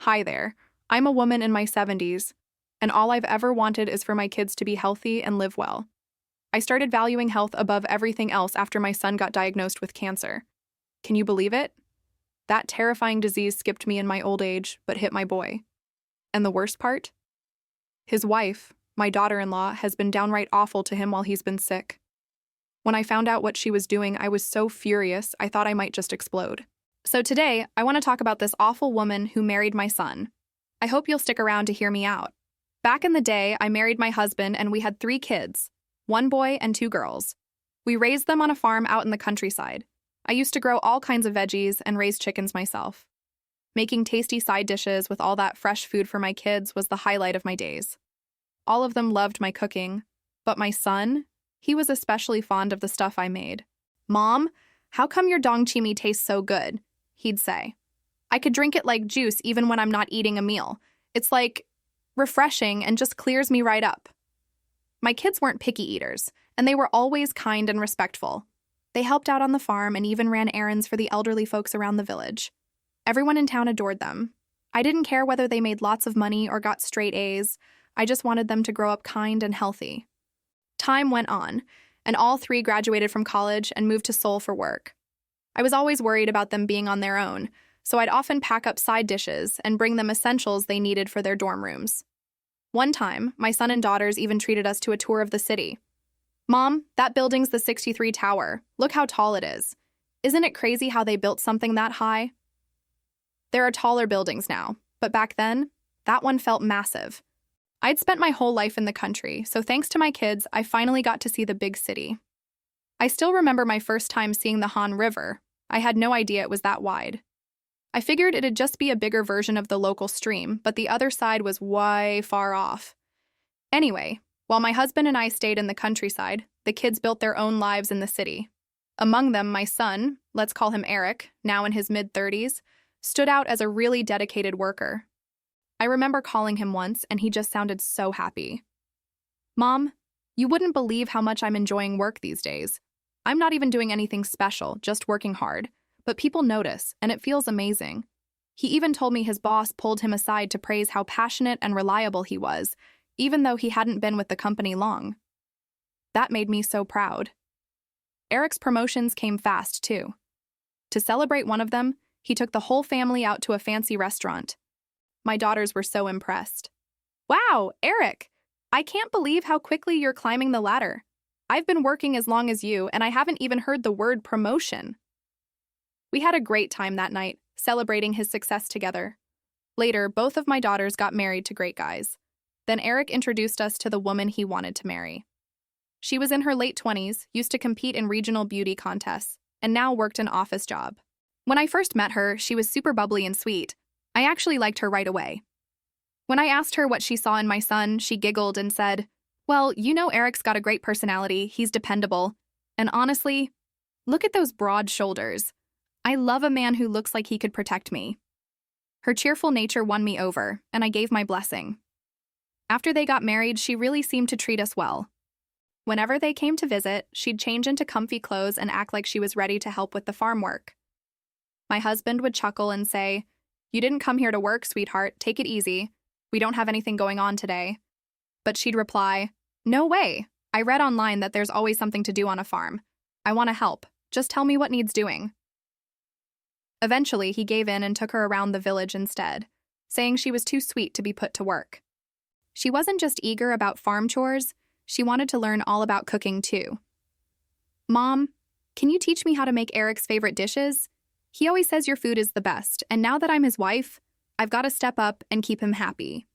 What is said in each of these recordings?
Hi there. I'm a woman in my 70s, and all I've ever wanted is for my kids to be healthy and live well. I started valuing health above everything else after my son got diagnosed with cancer. Can you believe it? That terrifying disease skipped me in my old age, but hit my boy. And the worst part? His wife, my daughter-in-law, has been downright awful to him while he's been sick. When I found out what she was doing, I was so furious, I thought I might just explode. So today, I want to talk about this awful woman who married my son. I hope you'll stick around to hear me out. Back in the day, I married my husband and we had 3 kids, 1 boy and 2 girls. We raised them on a farm out in the countryside. I used to grow all kinds of veggies and raise chickens myself. Making tasty side dishes with all that fresh food for my kids was the highlight of my days. All of them loved my cooking, but my son, he was especially fond of the stuff I made. "Mom, how come your dong chimi tastes so good?" he'd say. "I could drink it like juice even when I'm not eating a meal. It's like refreshing and just clears me right up." My kids weren't picky eaters, and they were always kind and respectful. They helped out on the farm and even ran errands for the elderly folks around the village. Everyone in town adored them. I didn't care whether they made lots of money or got straight A's. I just wanted them to grow up kind and healthy. Time went on, and all 3 graduated from college and moved to Seoul for work. I was always worried about them being on their own, so I'd often pack up side dishes and bring them essentials they needed for their dorm rooms. One time, my son and daughters even treated us to a tour of the city. "Mom, that building's the 63 Tower. Look how tall it is. Isn't it crazy how they built something that high?" There are taller buildings now, but back then, that one felt massive. I'd spent my whole life in the country, so thanks to my kids, I finally got to see the big city. I still remember my first time seeing the Han River. I had no idea it was that wide. I figured it'd just be a bigger version of the local stream, but the other side was way far off. Anyway, while my husband and I stayed in the countryside, the kids built their own lives in the city. Among them, my son, let's call him Eric, now in his mid-30s, stood out as a really dedicated worker. I remember calling him once, and he just sounded so happy. "Mom, you wouldn't believe how much I'm enjoying work these days. I'm not even doing anything special, just working hard. But people notice, and it feels amazing." He even told me his boss pulled him aside to praise how passionate and reliable he was, even though he hadn't been with the company long. That made me so proud. Eric's promotions came fast, too. To celebrate one of them, he took the whole family out to a fancy restaurant. My daughters were so impressed. "Wow, Eric! I can't believe how quickly you're climbing the ladder. I've been working as long as you, and I haven't even heard the word promotion." We had a great time that night, celebrating his success together. Later, both of my daughters got married to great guys. Then Eric introduced us to the woman he wanted to marry. She was in her late 20s, used to compete in regional beauty contests, and now worked an office job. When I first met her, she was super bubbly and sweet. I actually liked her right away. When I asked her what she saw in my son, she giggled and said, "Well, you know Eric's got a great personality, he's dependable. And honestly, look at those broad shoulders. I love a man who looks like he could protect me." Her cheerful nature won me over, and I gave my blessing. After they got married, she really seemed to treat us well. Whenever they came to visit, she'd change into comfy clothes and act like she was ready to help with the farm work. My husband would chuckle and say, "You didn't come here to work, sweetheart. Take it easy. We don't have anything going on today." But she'd reply, "No way. I read online that there's always something to do on a farm. I want to help. Just tell me what needs doing." Eventually, he gave in and took her around the village instead, saying she was too sweet to be put to work. She wasn't just eager about farm chores, she wanted to learn all about cooking too. "Mom, can you teach me how to make Eric's favorite dishes? He always says your food is the best, and now that I'm his wife, I've got to step up and keep him happy."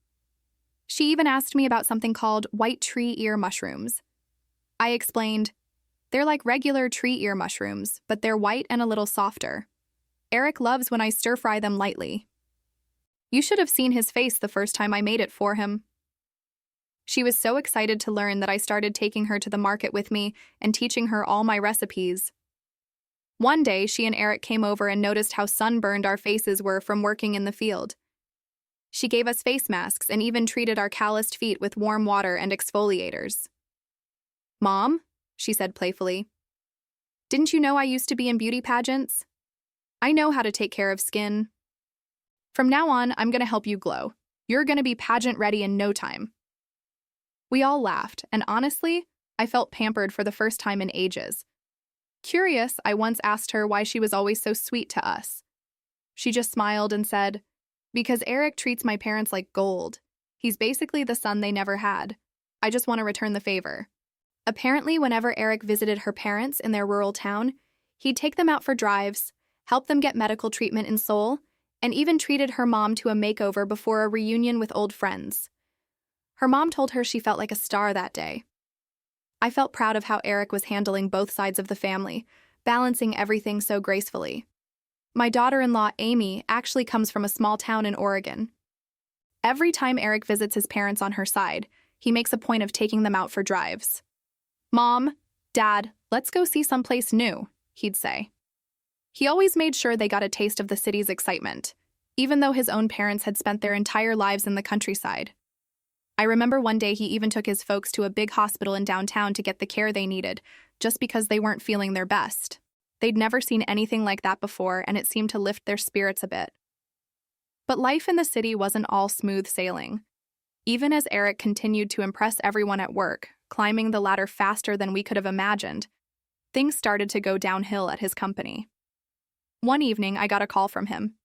She even asked me about something called white tree ear mushrooms. I explained, "They're like regular tree ear mushrooms, but they're white and a little softer. Eric loves when I stir-fry them lightly. You should have seen his face the first time I made it for him." She was so excited to learn that I started taking her to the market with me and teaching her all my recipes. One day, she and Eric came over and noticed how sunburned our faces were from working in the field. She gave us face masks and even treated our calloused feet with warm water and exfoliators. "Mom," she said playfully, "didn't you know I used to be in beauty pageants? I know how to take care of skin." From now on, I'm going to help you glow. You're going to be pageant ready in no time. We all laughed, and honestly, I felt pampered for the first time in ages. Curious, I once asked her why she was always so sweet to us. She just smiled and said, "Because Eric treats my parents like gold. He's basically the son they never had. I just want to return the favor." Apparently, whenever Eric visited her parents in their rural town, he'd take them out for drives, help them get medical treatment in Seoul, and even treated her mom to a makeover before a reunion with old friends. Her mom told her she felt like a star that day. I felt proud of how Eric was handling both sides of the family, balancing everything so gracefully. My daughter-in-law, Amy, actually comes from a small town in Oregon. Every time Eric visits his parents on her side, he makes a point of taking them out for drives. "Mom, Dad, let's go see someplace new," he'd say. He always made sure they got a taste of the city's excitement, even though his own parents had spent their entire lives in the countryside. I remember one day he even took his folks to a big hospital in downtown to get the care they needed, just because they weren't feeling their best. They'd never seen anything like that before, and it seemed to lift their spirits a bit. But life in the city wasn't all smooth sailing. Even as Eric continued to impress everyone at work, climbing the ladder faster than we could have imagined, things started to go downhill at his company. One evening, I got a call from him.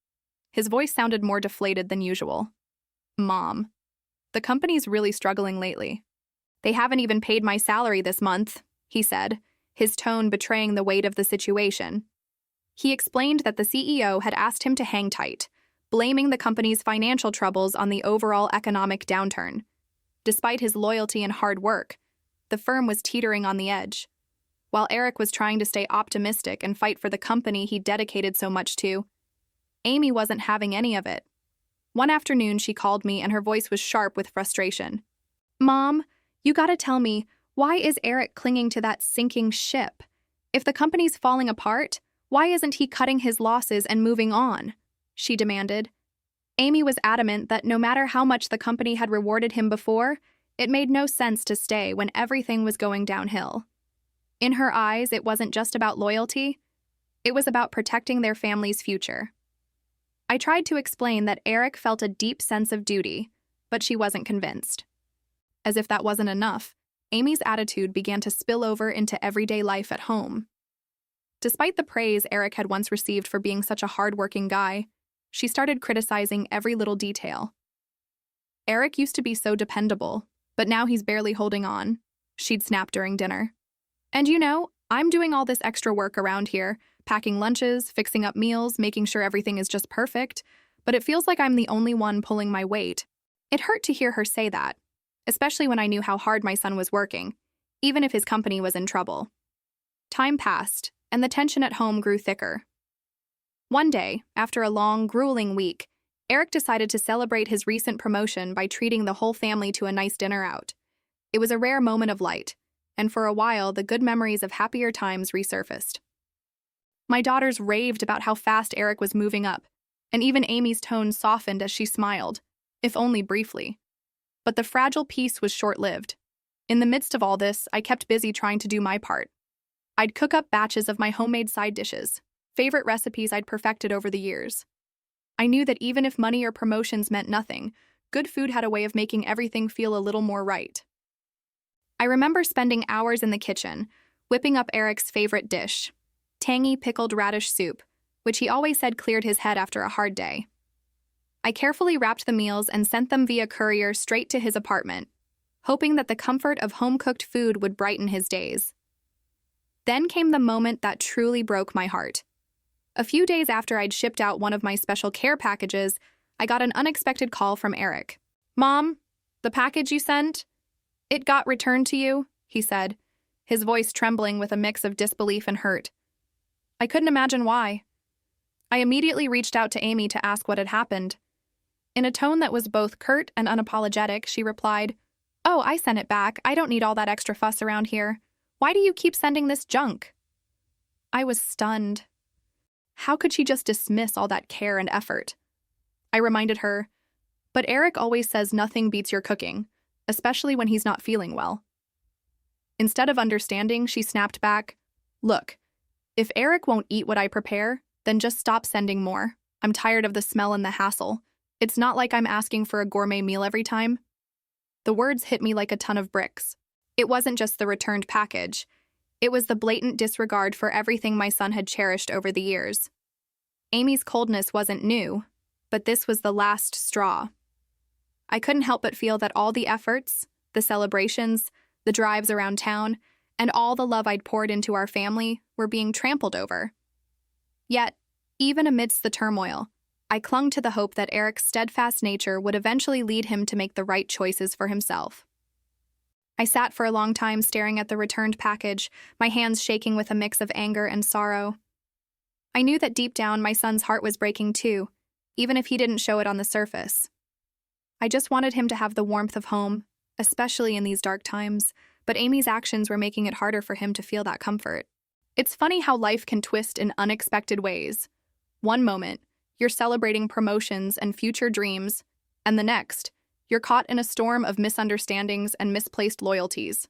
His voice sounded more deflated than usual. "Mom, the company's really struggling lately. They haven't even paid my salary this month," he said, his tone betraying the weight of the situation. He explained that the CEO had asked him to hang tight, blaming the company's financial troubles on the overall economic downturn. Despite his loyalty and hard work, the firm was teetering on the edge. While Eric was trying to stay optimistic and fight for the company he dedicated so much to, Amy wasn't having any of it. One afternoon, she called me and her voice was sharp with frustration. "Mom, you gotta tell me, why is Eric clinging to that sinking ship? If the company's falling apart, why isn't he cutting his losses and moving on?" she demanded. Amy was adamant that no matter how much the company had rewarded him before, it made no sense to stay when everything was going downhill. In her eyes, it wasn't just about loyalty, it was about protecting their family's future. I tried to explain that Eric felt a deep sense of duty, but she wasn't convinced. As if that wasn't enough, Amy's attitude began to spill over into everyday life at home. Despite the praise Eric had once received for being such a hard-working guy, she started criticizing every little detail. "Eric used to be so dependable, but now he's barely holding on," she'd snap during dinner. "And you know, I'm doing all this extra work around here, packing lunches, fixing up meals, making sure everything is just perfect, but it feels like I'm the only one pulling my weight." It hurt to hear her say that, especially when I knew how hard my son was working, even if his company was in trouble. Time passed, and the tension at home grew thicker. One day, after a long, grueling week, Eric decided to celebrate his recent promotion by treating the whole family to a nice dinner out. It was a rare moment of light, and for a while, the good memories of happier times resurfaced. My daughters raved about how fast Eric was moving up, and even Amy's tone softened as she smiled, if only briefly. But the fragile peace was short-lived. In the midst of all this, I kept busy trying to do my part. I'd cook up batches of my homemade side dishes, favorite recipes I'd perfected over the years. I knew that even if money or promotions meant nothing, good food had a way of making everything feel a little more right. I remember spending hours in the kitchen, whipping up Eric's favorite dish, tangy pickled radish soup, which he always said cleared his head after a hard day. I carefully wrapped the meals and sent them via courier straight to his apartment, hoping that the comfort of home-cooked food would brighten his days. Then came the moment that truly broke my heart. A few days after I'd shipped out one of my special care packages, I got an unexpected call from Eric. "Mom, the package you sent? It got returned to you," he said, his voice trembling with a mix of disbelief and hurt. I couldn't imagine why. I immediately reached out to Amy to ask what had happened. In a tone that was both curt and unapologetic, she replied, "Oh, I sent it back. I don't need all that extra fuss around here. Why do you keep sending this junk?" I was stunned. How could she just dismiss all that care and effort? I reminded her, "But Eric always says nothing beats your cooking, especially when he's not feeling well." Instead of understanding, she snapped back, "Look, if Eric won't eat what I prepare, then just stop sending more. I'm tired of the smell and the hassle. It's not like I'm asking for a gourmet meal every time. The words hit me like a ton of bricks. It wasn't just the returned package. It was the blatant disregard for everything my son had cherished over the years. Amy's coldness wasn't new, but this was the last straw. I couldn't help but feel that all the efforts, the celebrations, the drives around town, and all the love I'd poured into our family were being trampled over. Yet, even amidst the turmoil, I clung to the hope that Eric's steadfast nature would eventually lead him to make the right choices for himself. I sat for a long time staring at the returned package, my hands shaking with a mix of anger and sorrow. I knew that deep down my son's heart was breaking too, even if he didn't show it on the surface. I just wanted him to have the warmth of home, especially in these dark times, but Amy's actions were making it harder for him to feel that comfort. It's funny how life can twist in unexpected ways. One moment, you're celebrating promotions and future dreams, and the next, you're caught in a storm of misunderstandings and misplaced loyalties.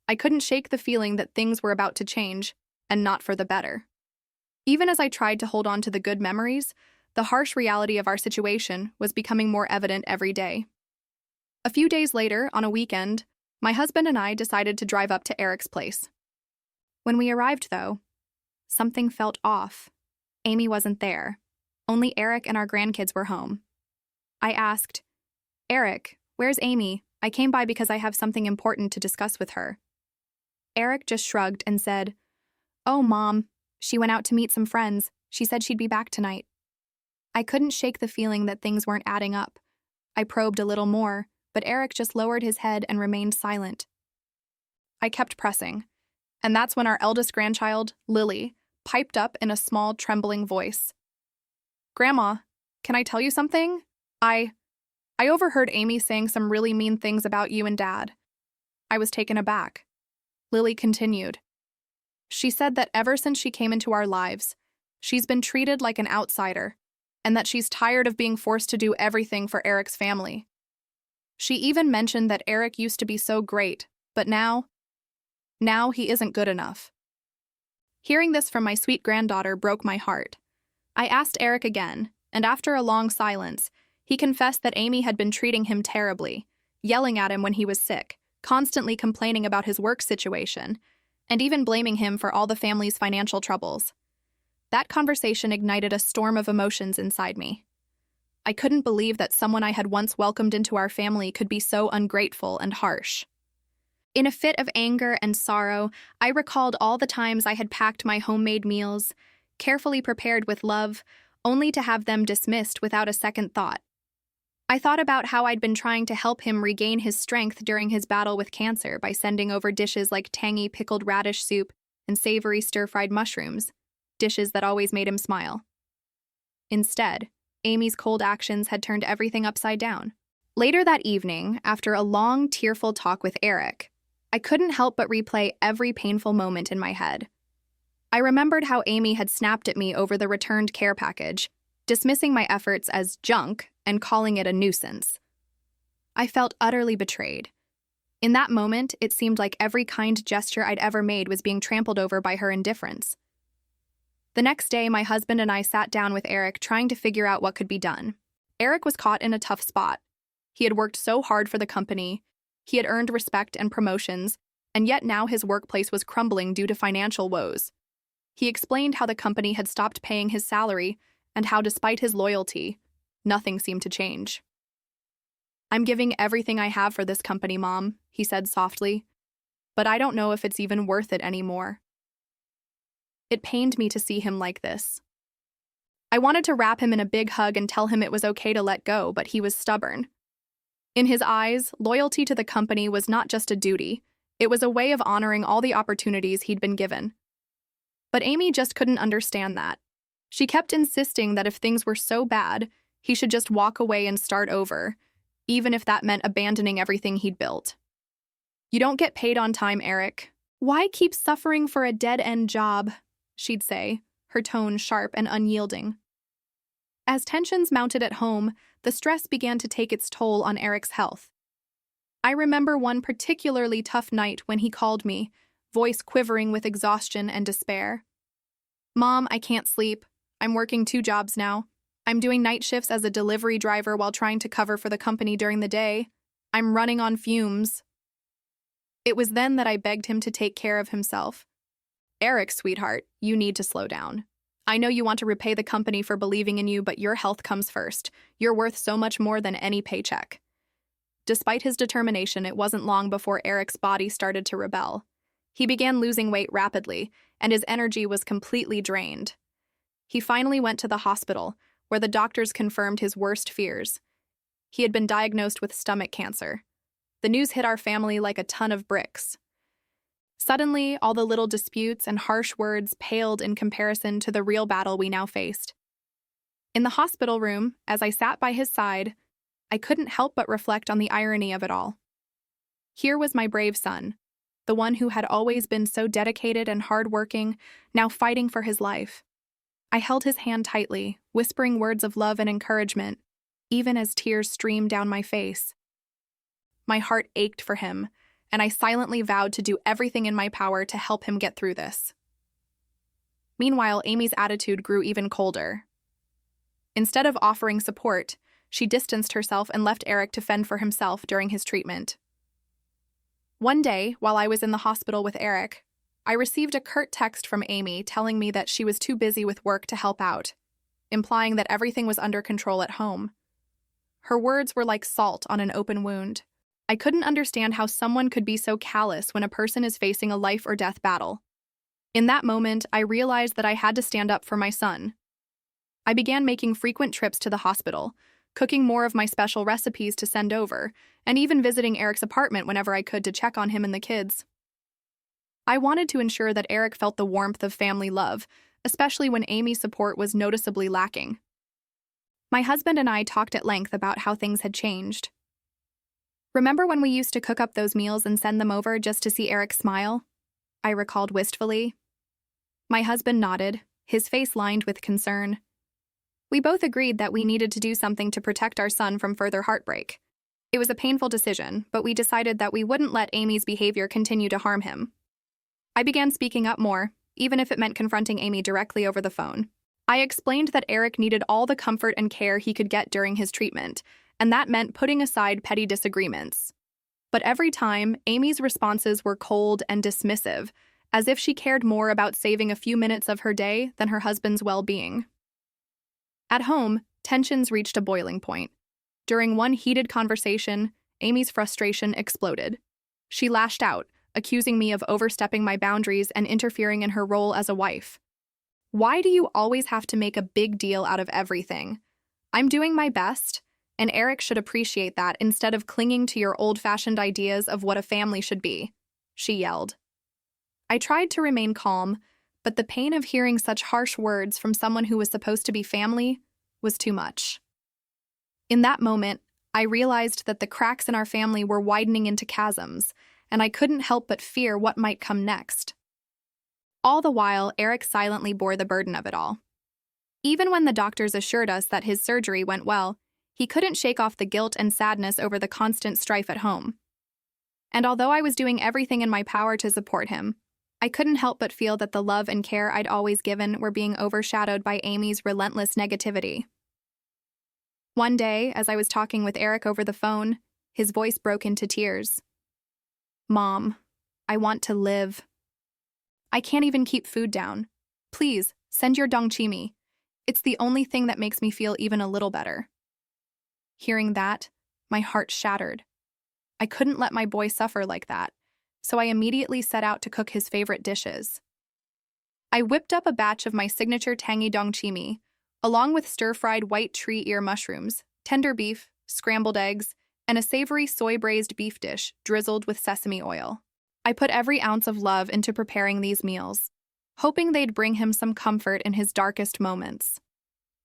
I couldn't shake the feeling that things were about to change, and not for the better. Even as I tried to hold on to the good memories, the harsh reality of our situation was becoming more evident every day. A few days later, on a weekend, my husband and I decided to drive up to Eric's place. When we arrived, though, something felt off. Amy wasn't there. Only Eric and our grandkids were home. I asked, "Eric, where's Amy? I came by because I have something important to discuss with her." Eric just shrugged and said, "Oh, Mom, she went out to meet some friends. She said she'd be back tonight." I couldn't shake the feeling that things weren't adding up. I probed a little more, but Eric just lowered his head and remained silent. I kept pressing, and that's when our eldest grandchild, Lily, piped up in a small, trembling voice. "Grandma, can I tell you something? I overheard Amy saying some really mean things about you and Dad." I was taken aback. Lily continued. "She said that ever since she came into our lives, she's been treated like an outsider, and that she's tired of being forced to do everything for Eric's family. She even mentioned that Eric used to be so great, but now he isn't good enough." Hearing this from my sweet granddaughter broke my heart. I asked Eric again, and after a long silence, he confessed that Amy had been treating him terribly, yelling at him when he was sick, constantly complaining about his work situation, and even blaming him for all the family's financial troubles. That conversation ignited a storm of emotions inside me. I couldn't believe that someone I had once welcomed into our family could be so ungrateful and harsh. In a fit of anger and sorrow, I recalled all the times I had packed my homemade meals, carefully prepared with love, only to have them dismissed without a second thought. I thought about how I'd been trying to help him regain his strength during his battle with cancer by sending over dishes like tangy pickled radish soup and savory stir-fried mushrooms, dishes that always made him smile. Instead, Amy's cold actions had turned everything upside down. Later that evening, after a long, tearful talk with Eric, I couldn't help but replay every painful moment in my head. I remembered how Amy had snapped at me over the returned care package, dismissing my efforts as junk and calling it a nuisance. I felt utterly betrayed. In that moment, it seemed like every kind gesture I'd ever made was being trampled over by her indifference. The next day, my husband and I sat down with Eric trying to figure out what could be done. Eric was caught in a tough spot. He had worked so hard for the company, he had earned respect and promotions, and yet now his workplace was crumbling due to financial woes. He explained how the company had stopped paying his salary and how, despite his loyalty, nothing seemed to change. "I'm giving everything I have for this company, Mom," he said softly, "but I don't know if it's even worth it anymore." It pained me to see him like this. I wanted to wrap him in a big hug and tell him it was okay to let go, but he was stubborn. In his eyes, loyalty to the company was not just a duty, it was a way of honoring all the opportunities he'd been given. But Amy just couldn't understand that. She kept insisting that if things were so bad, he should just walk away and start over, even if that meant abandoning everything he'd built. "You don't get paid on time, Eric. Why keep suffering for a dead-end job?" she'd say, her tone sharp and unyielding. As tensions mounted at home, the stress began to take its toll on Eric's health. I remember one particularly tough night when he called me, voice quivering with exhaustion and despair. "Mom, I can't sleep. I'm working 2 jobs now. I'm doing night shifts as a delivery driver while trying to cover for the company during the day. I'm running on fumes. It was then that I begged him to take care of himself. Eric, sweetheart, you need to slow down. I know you want to repay the company for believing in you, but your health comes first. You're worth so much more than any paycheck. Despite his determination, it wasn't long before Eric's body started to rebel. He began losing weight rapidly, and his energy was completely drained. He finally went to the hospital, where the doctors confirmed his worst fears. He had been diagnosed with stomach cancer. The news hit our family like a ton of bricks. Suddenly, all the little disputes and harsh words paled in comparison to the real battle we now faced. In the hospital room, as I sat by his side, I couldn't help but reflect on the irony of it all. Here was my brave son, the one who had always been so dedicated and hardworking, now fighting for his life. I held his hand tightly, whispering words of love and encouragement, even as tears streamed down my face. My heart ached for him, and I silently vowed to do everything in my power to help him get through this. Meanwhile, Amy's attitude grew even colder. Instead of offering support, she distanced herself and left Eric to fend for himself during his treatment. One day, while I was in the hospital with Eric, I received a curt text from Amy telling me that she was too busy with work to help out, implying that everything was under control at home. Her words were like salt on an open wound. I couldn't understand how someone could be so callous when a person is facing a life or death battle. In that moment, I realized that I had to stand up for my son. I began making frequent trips to the hospital, cooking more of my special recipes to send over, and even visiting Eric's apartment whenever I could to check on him and the kids. I wanted to ensure that Eric felt the warmth of family love, especially when Amy's support was noticeably lacking. My husband and I talked at length about how things had changed. Remember when we used to cook up those meals and send them over just to see Eric smile? I recalled wistfully. My husband nodded, his face lined with concern. We both agreed that we needed to do something to protect our son from further heartbreak. It was a painful decision, but we decided that we wouldn't let Amy's behavior continue to harm him. I began speaking up more, even if it meant confronting Amy directly over the phone. I explained that Eric needed all the comfort and care he could get during his treatment, and that meant putting aside petty disagreements. But every time, Amy's responses were cold and dismissive, as if she cared more about saving a few minutes of her day than her husband's well-being. At home, tensions reached a boiling point. During one heated conversation, Amy's frustration exploded. She lashed out, accusing me of overstepping my boundaries and interfering in her role as a wife. Why do you always have to make a big deal out of everything? I'm doing my best, and Eric should appreciate that instead of clinging to your old-fashioned ideas of what a family should be, she yelled. I tried to remain calm, but the pain of hearing such harsh words from someone who was supposed to be family was too much. In that moment, I realized that the cracks in our family were widening into chasms, and I couldn't help but fear what might come next. All the while, Eric silently bore the burden of it all. Even when the doctors assured us that his surgery went well, he couldn't shake off the guilt and sadness over the constant strife at home. And although I was doing everything in my power to support him, I couldn't help but feel that the love and care I'd always given were being overshadowed by Amy's relentless negativity. One day, as I was talking with Eric over the phone, his voice broke into tears. Mom, I want to live. I can't even keep food down. Please, send your dongchimi. It's the only thing that makes me feel even a little better. Hearing that, my heart shattered. I couldn't let my boy suffer like that, so I immediately set out to cook his favorite dishes. I whipped up a batch of my signature tangy dongchimi, along with stir-fried white tree ear mushrooms, tender beef, scrambled eggs, and a savory soy-braised beef dish drizzled with sesame oil. I put every ounce of love into preparing these meals, hoping they'd bring him some comfort in his darkest moments.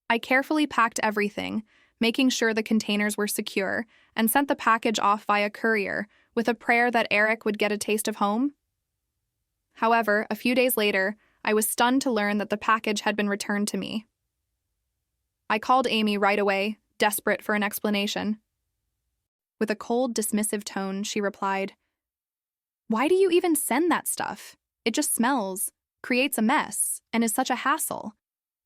I carefully packed everything, making sure the containers were secure, and sent the package off via courier with a prayer that Eric would get a taste of home. However, a few days later, I was stunned to learn that the package had been returned to me. I called Amy right away, desperate for an explanation. With a cold, dismissive tone, she replied, "Why do you even send that stuff? It just smells, creates a mess, and is such a hassle.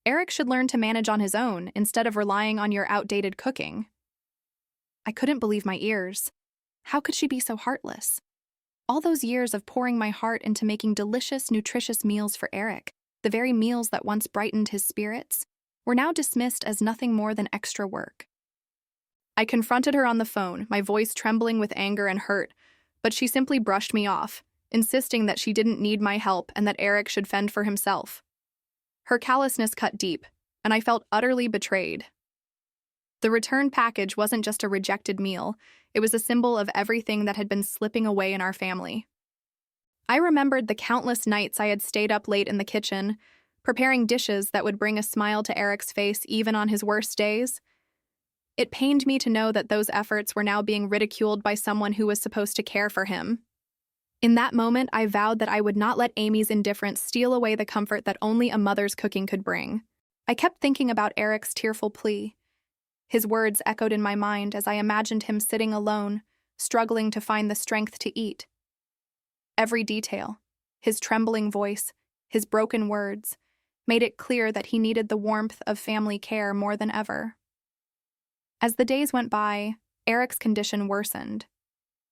Eric should learn to manage on his own instead of relying on your outdated cooking. I couldn't believe my ears. How could she be so heartless? All those years of pouring my heart into making delicious, nutritious meals for Eric, the very meals that once brightened his spirits, were now dismissed as nothing more than extra work. I confronted her on the phone, my voice trembling with anger and hurt, but she simply brushed me off, insisting that she didn't need my help and that Eric should fend for himself. Her callousness cut deep, and I felt utterly betrayed. The return package wasn't just a rejected meal, it was a symbol of everything that had been slipping away in our family. I remembered the countless nights I had stayed up late in the kitchen, preparing dishes that would bring a smile to Eric's face even on his worst days. It pained me to know that those efforts were now being ridiculed by someone who was supposed to care for him. In that moment, I vowed that I would not let Amy's indifference steal away the comfort that only a mother's cooking could bring. I kept thinking about Eric's tearful plea. His words echoed in my mind as I imagined him sitting alone, struggling to find the strength to eat. Every detail, his trembling voice, his broken words, made it clear that he needed the warmth of family care more than ever. As the days went by, Eric's condition worsened.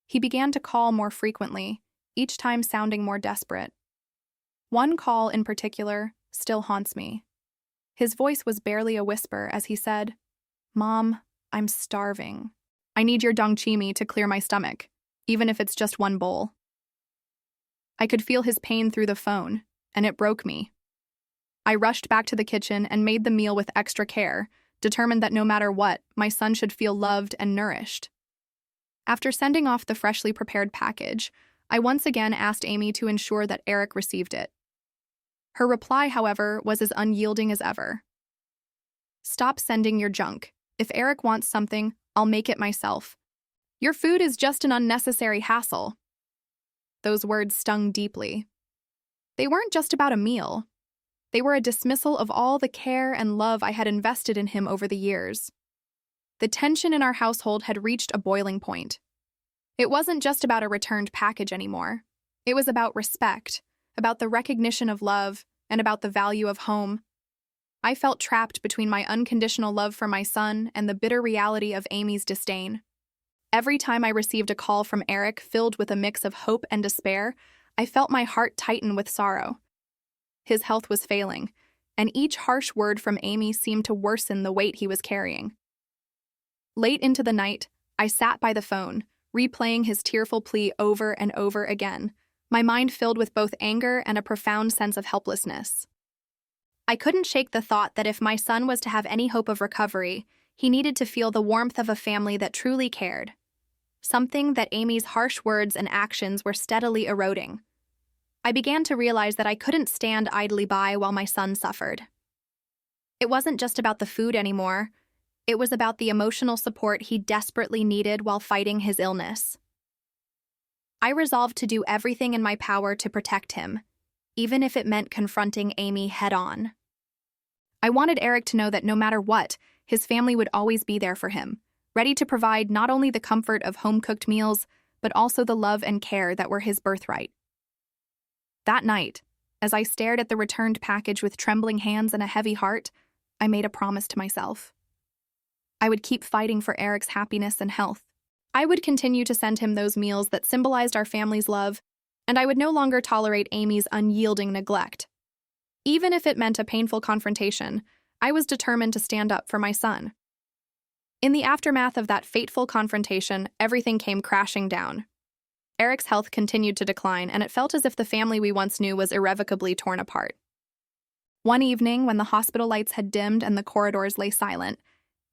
He began to call more frequently, each time sounding more desperate. One call in particular still haunts me. His voice was barely a whisper as he said, "Mom, I'm starving. I need your dongchimi to clear my stomach, even if it's just one bowl." I could feel his pain through the phone, and it broke me. I rushed back to the kitchen and made the meal with extra care, determined that no matter what, my son should feel loved and nourished. After sending off the freshly prepared package, I once again asked Amy to ensure that Eric received it. Her reply, however, was as unyielding as ever. "Stop sending your junk. If Eric wants something, I'll make it myself. Your food is just an unnecessary hassle." Those words stung deeply. They weren't just about a meal. They were a dismissal of all the care and love I had invested in him over the years. The tension in our household had reached a boiling point. It wasn't just about a returned package anymore. It was about respect, about the recognition of love, and about the value of home. I felt trapped between my unconditional love for my son and the bitter reality of Amy's disdain. Every time I received a call from Eric filled with a mix of hope and despair, I felt my heart tighten with sorrow. His health was failing, and each harsh word from Amy seemed to worsen the weight he was carrying. Late into the night, I sat by the phone, replaying his tearful plea over and over again, my mind filled with both anger and a profound sense of helplessness. I couldn't shake the thought that if my son was to have any hope of recovery, he needed to feel the warmth of a family that truly cared, something that Amy's harsh words and actions were steadily eroding. I began to realize that I couldn't stand idly by while my son suffered. It wasn't just about the food anymore. It was about the emotional support he desperately needed while fighting his illness. I resolved to do everything in my power to protect him, even if it meant confronting Amy head-on. I wanted Eric to know that no matter what, his family would always be there for him, ready to provide not only the comfort of home-cooked meals, but also the love and care that were his birthright. That night, as I stared at the returned package with trembling hands and a heavy heart, I made a promise to myself. I would keep fighting for Eric's happiness and health. I would continue to send him those meals that symbolized our family's love, and I would no longer tolerate Amy's unyielding neglect. Even if it meant a painful confrontation, I was determined to stand up for my son. In the aftermath of that fateful confrontation, everything came crashing down. Eric's health continued to decline, and it felt as if the family we once knew was irrevocably torn apart. One evening, when the hospital lights had dimmed and the corridors lay silent,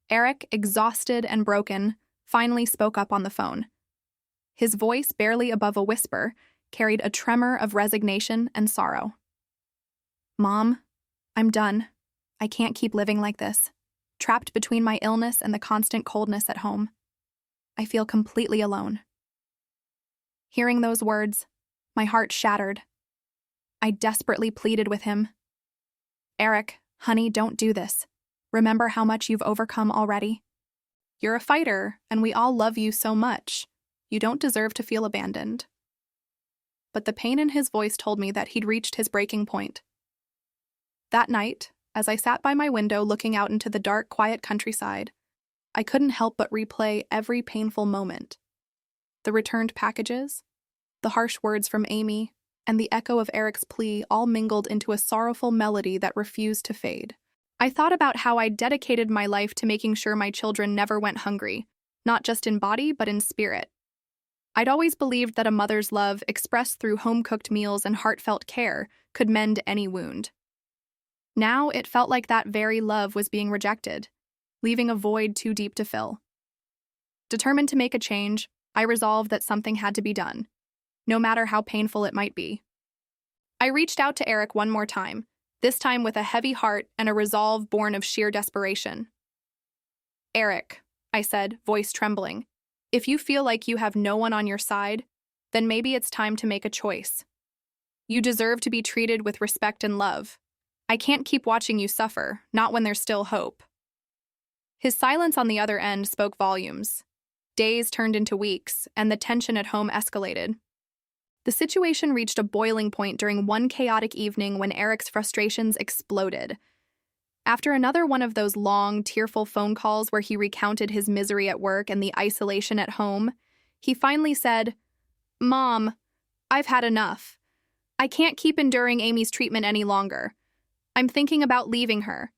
Eric, exhausted and broken, finally spoke up on the phone. His voice, barely above a whisper, carried a tremor of resignation and sorrow. "Mom, I'm done. I can't keep living like this, trapped between my illness and the constant coldness at home. I feel completely alone." Hearing those words, my heart shattered. I desperately pleaded with him. "Eric, honey, don't do this. Remember how much you've overcome already. You're a fighter, and we all love you so much. You don't deserve to feel abandoned." But the pain in his voice told me that he'd reached his breaking point. That night, As I sat by my window looking out into the dark, quiet countryside, I couldn't help but replay every painful moment. The returned packages, the harsh words from Amy, and the echo of Eric's plea all mingled into a sorrowful melody that refused to fade. I thought about how I dedicated my life to making sure my children never went hungry, not just in body, but in spirit. I'd always believed that a mother's love, expressed through home-cooked meals and heartfelt care, could mend any wound. Now it felt like that very love was being rejected, leaving a void too deep to fill. Determined to make a change, I resolved that something had to be done, no matter how painful it might be. I reached out to Eric one more time, this time with a heavy heart and a resolve born of sheer desperation. "Eric," I said, voice trembling, "if you feel like you have no one on your side, then maybe it's time to make a choice. You deserve to be treated with respect and love. I can't keep watching you suffer, not when there's still hope." His silence on the other end spoke volumes. Days turned into weeks, and the tension at home escalated. The situation reached a boiling point during one chaotic evening when Eric's frustrations exploded. After another one of those long, tearful phone calls where he recounted his misery at work and the isolation at home, he finally said, "Mom, I've had enough. I can't keep enduring Amy's treatment any longer. I'm thinking about leaving her.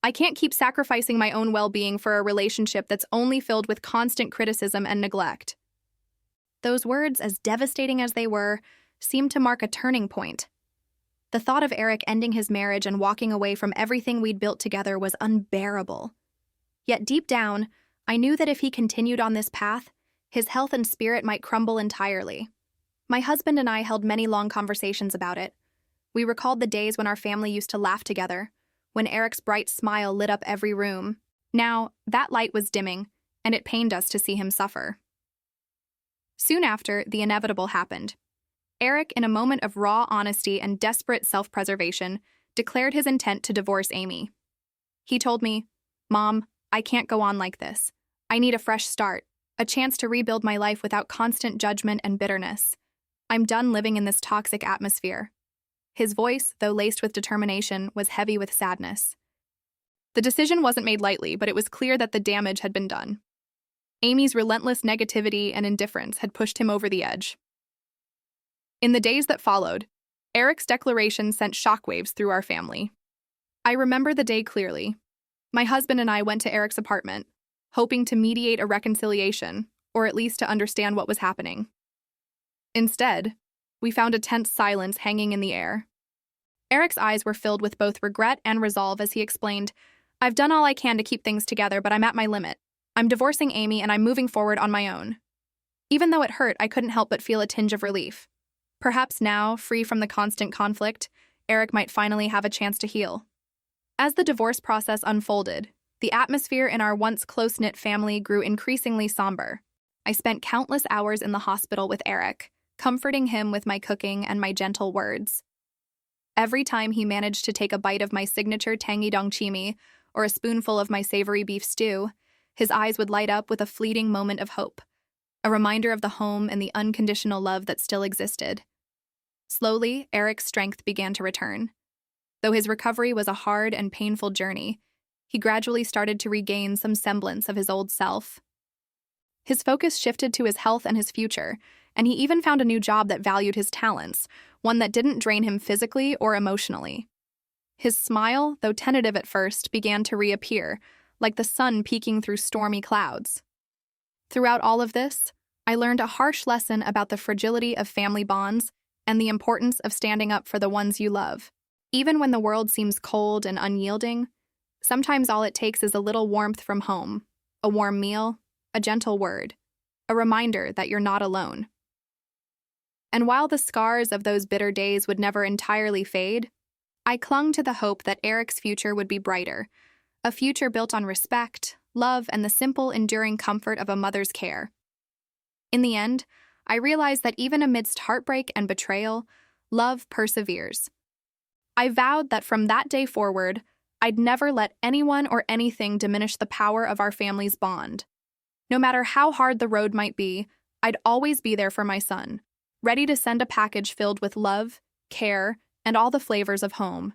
I can't keep sacrificing my own well-being for a relationship that's only filled with constant criticism and neglect." Those words, as devastating as they were, seemed to mark a turning point. The thought of Eric ending his marriage and walking away from everything we'd built together was unbearable. Yet deep down, I knew that if he continued on this path, his health and spirit might crumble entirely. My husband and I held many long conversations about it. We recalled the days when our family used to laugh together, when Eric's bright smile lit up every room. Now, that light was dimming, and it pained us to see him suffer. Soon after, the inevitable happened. Eric, in a moment of raw honesty and desperate self-preservation, declared his intent to divorce Amy. He told me, "Mom, I can't go on like this. I need a fresh start, a chance to rebuild my life without constant judgment and bitterness. I'm done living in this toxic atmosphere." His voice, though laced with determination, was heavy with sadness. The decision wasn't made lightly, but it was clear that the damage had been done. Amy's relentless negativity and indifference had pushed him over the edge. In the days that followed, Eric's declaration sent shockwaves through our family. I remember the day clearly. My husband and I went to Eric's apartment, hoping to mediate a reconciliation, or at least to understand what was happening. Instead, we found a tense silence hanging in the air. Eric's eyes were filled with both regret and resolve as he explained, "I've done all I can to keep things together, but I'm at my limit. I'm divorcing Amy and I'm moving forward on my own." Even though it hurt, I couldn't help but feel a tinge of relief. Perhaps now, free from the constant conflict, Eric might finally have a chance to heal. As the divorce process unfolded, the atmosphere in our once close-knit family grew increasingly somber. I spent countless hours in the hospital with Eric, comforting him with my cooking and my gentle words. Every time he managed to take a bite of my signature tangy dongchimi or a spoonful of my savory beef stew, his eyes would light up with a fleeting moment of hope, a reminder of the home and the unconditional love that still existed. Slowly, Eric's strength began to return. Though his recovery was a hard and painful journey, he gradually started to regain some semblance of his old self. His focus shifted to his health and his future, and he even found a new job that valued his talents, one that didn't drain him physically or emotionally. His smile, though tentative at first, began to reappear, like the sun peeking through stormy clouds. Throughout all of this, I learned a harsh lesson about the fragility of family bonds and the importance of standing up for the ones you love. Even when the world seems cold and unyielding, sometimes all it takes is a little warmth from home, a warm meal, a gentle word, a reminder that you're not alone. And while the scars of those bitter days would never entirely fade, I clung to the hope that Eric's future would be brighter, a future built on respect, love, and the simple, enduring comfort of a mother's care. In the end, I realized that even amidst heartbreak and betrayal, love perseveres. I vowed that from that day forward, I'd never let anyone or anything diminish the power of our family's bond. No matter how hard the road might be, I'd always be there for my son, ready to send a package filled with love, care, and all the flavors of home.